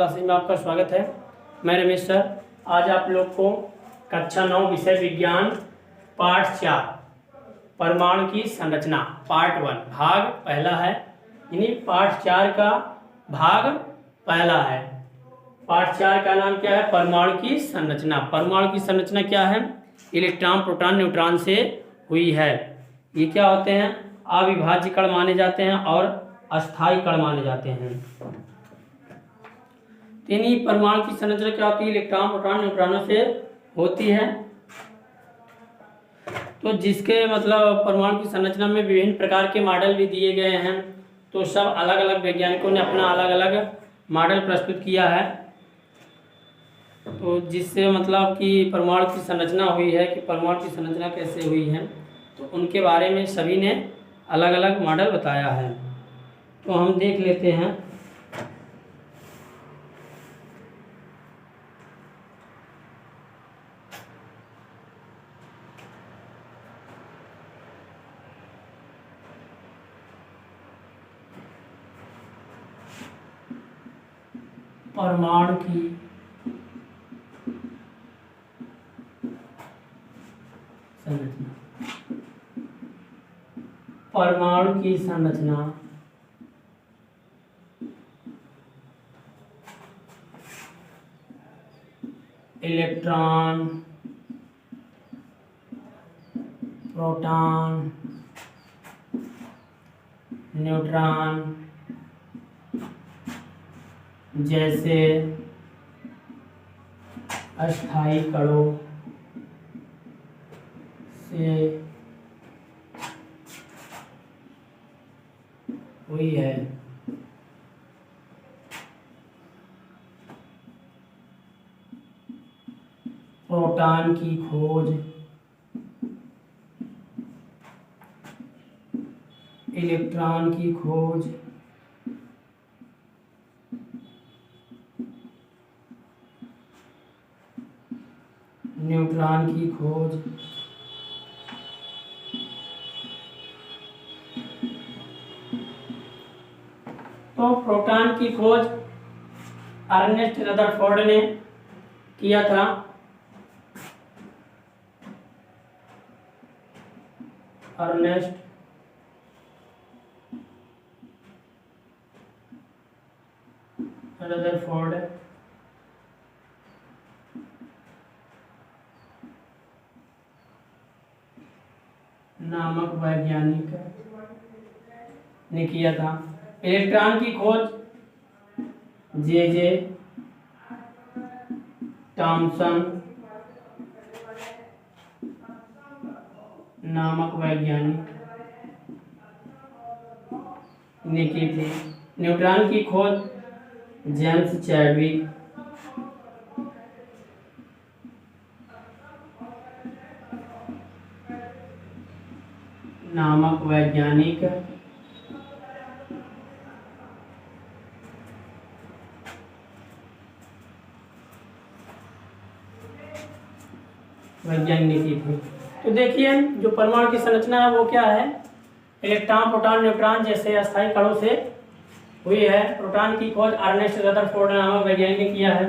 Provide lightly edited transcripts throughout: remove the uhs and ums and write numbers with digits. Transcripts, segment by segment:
Classes में आपका स्वागत है। मैं रमेश सर। आज आप लोग को कक्षा 9 विषय विज्ञान पाठ 4 परमाणु की संरचना पार्ट 1 भाग पहला है, यानी पाठ 4 का भाग पहला है। पाठ 4 का नाम क्या है? परमाणु की संरचना। परमाणु की संरचना क्या है? इलेक्ट्रॉन, प्रोटॉन, न्यूट्रॉन से हुई है। ये क्या होते हैं? अविभाज्य कण माने जाते हैं और अस्थायी कण माने जाते हैं। इन्हीं परमाणु की संरचना क्या होती है? इलेक्ट्रॉन, प्रोटॉन, न्यूट्रॉनों से होती है। तो जिसके मतलब परमाणु की संरचना में विभिन्न प्रकार के मॉडल भी दिए गए हैं। तो सब अलग अलग वैज्ञानिकों ने अपना अलग अलग मॉडल प्रस्तुत किया है। तो जिससे मतलब कि परमाणु की संरचना हुई है कि परमाणु की संरचना कैसे हुई है, तो उनके बारे में सभी ने अलग अलग मॉडल बताया है। तो हम देख लेते हैं। परमाणु की संरचना। परमाणु की संरचना इलेक्ट्रॉन, प्रोटॉन, न्यूट्रॉन जैसे अस्थायी कणों से हुई है। प्रोटॉन की खोज इलेक्ट्रॉन की खोज न्यूट्रॉन की खोज तो प्रोटॉन की खोज अर्नेस्ट रदरफोर्ड ने किया था। अर्नेस्ट रदरफोर्ड नामक वैज्ञानिक ने किया था। इलेक्ट्रॉन की खोज जे थॉमसन नामक वैज्ञानिक ने की थी। न्यूट्रॉन की खोज जेम्स चैडविक नामक वैज्ञानिक ने की थी। तो देखिए, जो परमाणु की संरचना है वो क्या है? इलेक्ट्रॉन, प्रोटॉन, न्यूट्रॉन जैसे अस्थायी कणों से हुई है। प्रोटॉन की खोज अर्नेस्ट रदरफोर्ड नामक वैज्ञानिक ने किया है।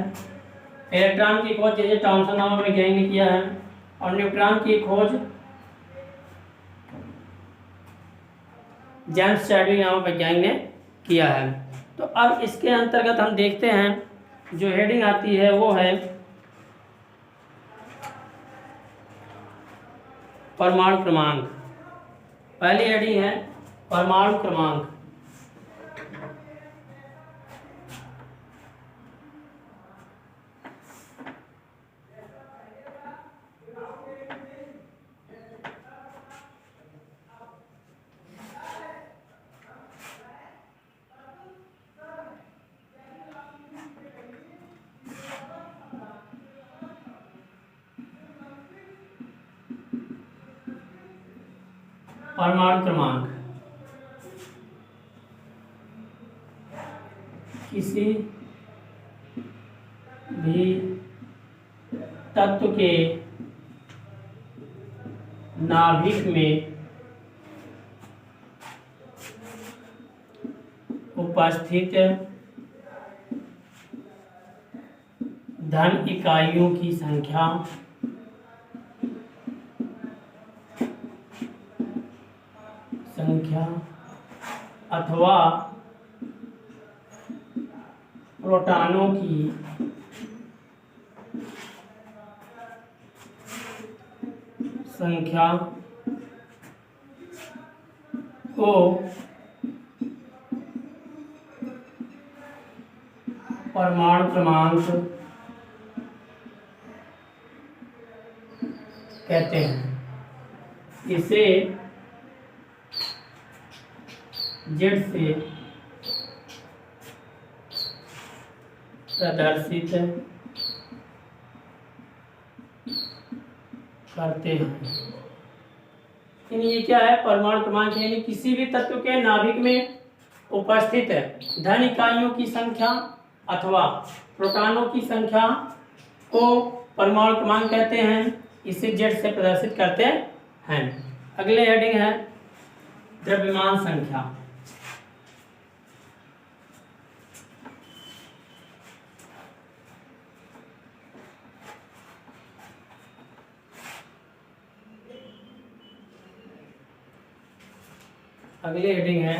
इलेक्ट्रॉन की खोज जे थॉमसन नामक वैज्ञानिक ने किया है। और न्यूट्रॉन की खोज जेम्स चैडविक नामक वैज्ञानिक ने किया है। तो अब इसके अंतर्गत हम देखते हैं, जो हेडिंग आती है वो है परमाणु क्रमांक। पहली हेडिंग है परमाणु क्रमांक। परमाणु क्रमांक किसी भी तत्व के नाभिक में उपस्थित धन इकाइयों की संख्या अथवा प्रोटॉनों की संख्या को परमाणु क्रमांक कहते हैं। इसे जेड से प्रदर्शित करते हैं। ये क्या है? परमाणु क्रमांक, यानी किसी भी तत्व के नाभिक में उपस्थित धन इकाइयों की संख्या अथवा प्रोटॉनों की संख्या को परमाणु क्रमांक कहते हैं। इसे जेड से प्रदर्शित करते हैं। अगले हेडिंग है द्रव्यमान संख्या। अगले हेडिंग है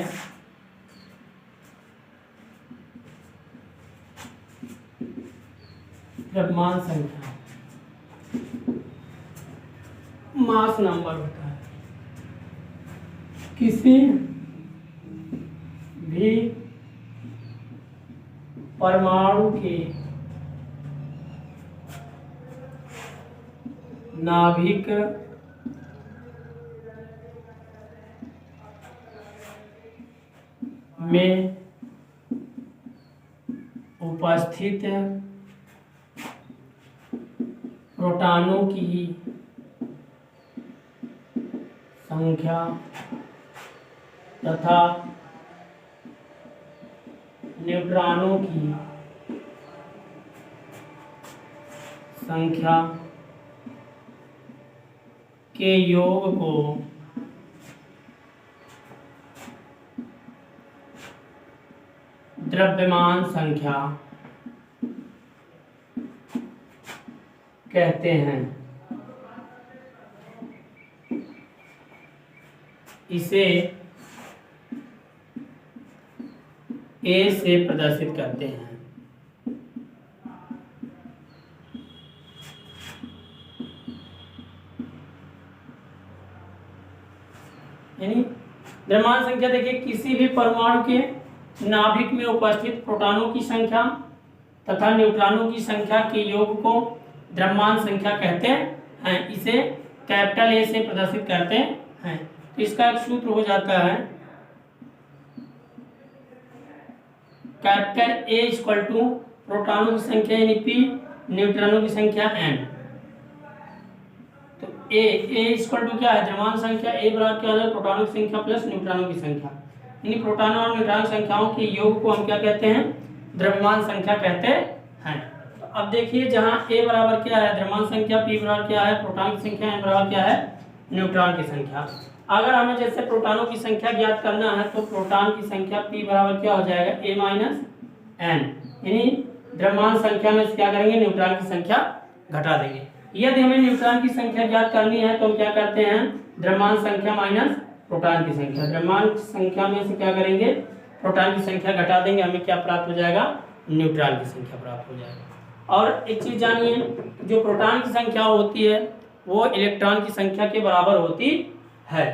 द्रव्यमान संख्या। मास नंबर होता है किसी भी परमाणु के नाभिक में उपस्थित प्रोटॉनों की संख्या तथा न्यूट्रॉनों की संख्या के योग को द्रव्यमान संख्या कहते हैं। इसे ए से प्रदर्शित करते हैं। यानी द्रव्यमान संख्या देखिए, किसी भी परमाणु के नाभिक में उपस्थित प्रोटॉनों की संख्या तथा न्यूट्रॉनों की संख्या के योग को द्रव्यमान संख्या कहते हैं। इसे कैपिटल ए से प्रदर्शित करते हैं। तो इसका एक सूत्र हो जाता है कैपिटल ए इक्वल टू प्रोटॉनों की संख्या यानी पी, न्यूट्रॉनों की संख्या एन। तो ए इक्वल टू क्या है? द्रव्यमान संख्या। ए बराबर क्या है? प्रोटॉनों की संख्या प्लस न्यूट्रॉनों की संख्या। यानी प्रोटॉनों और न्यूट्रॉन संख्याओं के योग को हम क्या कहते हैं? द्रव्यमान संख्या कहते हैं। तो अब देखिए, जहां ए बराबर क्या है? द्रव्यमान संख्या, पी बराबर क्या है? प्रोटॉन की संख्या, एन बराबर क्या है? न्यूट्रॉन की संख्या। अगर हमें जैसे प्रोटॉनों की संख्या ज्ञात करना है तो प्रोटॉन की संख्या पी बराबर क्या हो जाएगा? ए माइनस एन। यानी द्रव्यमान संख्या में क्या करेंगे? न्यूट्रॉन की संख्या घटा देंगे। यदि हमें न्यूट्रॉन की संख्या ज्ञात करनी है तो हम क्या करते हैं? द्रव्यमान संख्या माइनस प्रोटॉन की संख्या। द्रव्यमान संख्या में से क्या करेंगे? प्रोटॉन की संख्या घटा देंगे, हमें क्या प्राप्त हो जाएगा? न्यूट्रॉन की संख्या प्राप्त हो जाएगा। और एक चीज जानिए, जो प्रोटॉन की संख्या होती है वो इलेक्ट्रॉन की संख्या के बराबर होती है।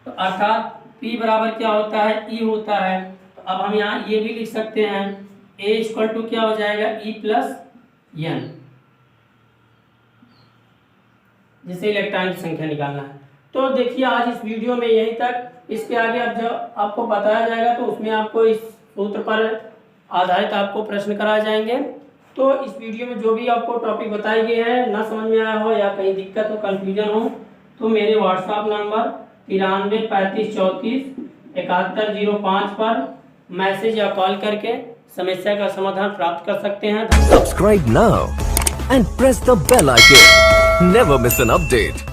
तो अर्थात P बराबर क्या होता है? E होता है। तो अब हम यहाँ ये भी लिख सकते हैं, A इक्वल टू क्या हो जाएगा? E प्लस एन, जिसे इलेक्ट्रॉन की संख्या निकालना है। तो देखिए, आज इस वीडियो में यहीं तक। इसके आगे अब जब आपको बताया जाएगा तो उसमें आपको इस सूत्र पर आधारित आपको प्रश्न कराए जाएंगे। तो इस वीडियो में जो भी आपको टॉपिक बताए गए हैं, ना समझ में आया हो या कहीं दिक्कत हो, कंफ्यूजन हो, तो मेरे व्हाट्सएप नंबर 93 35 34 7105 पर मैसेज या कॉल करके समस्या का समाधान प्राप्त कर सकते हैं। Subscribe now and press the bell icon. Never miss an update.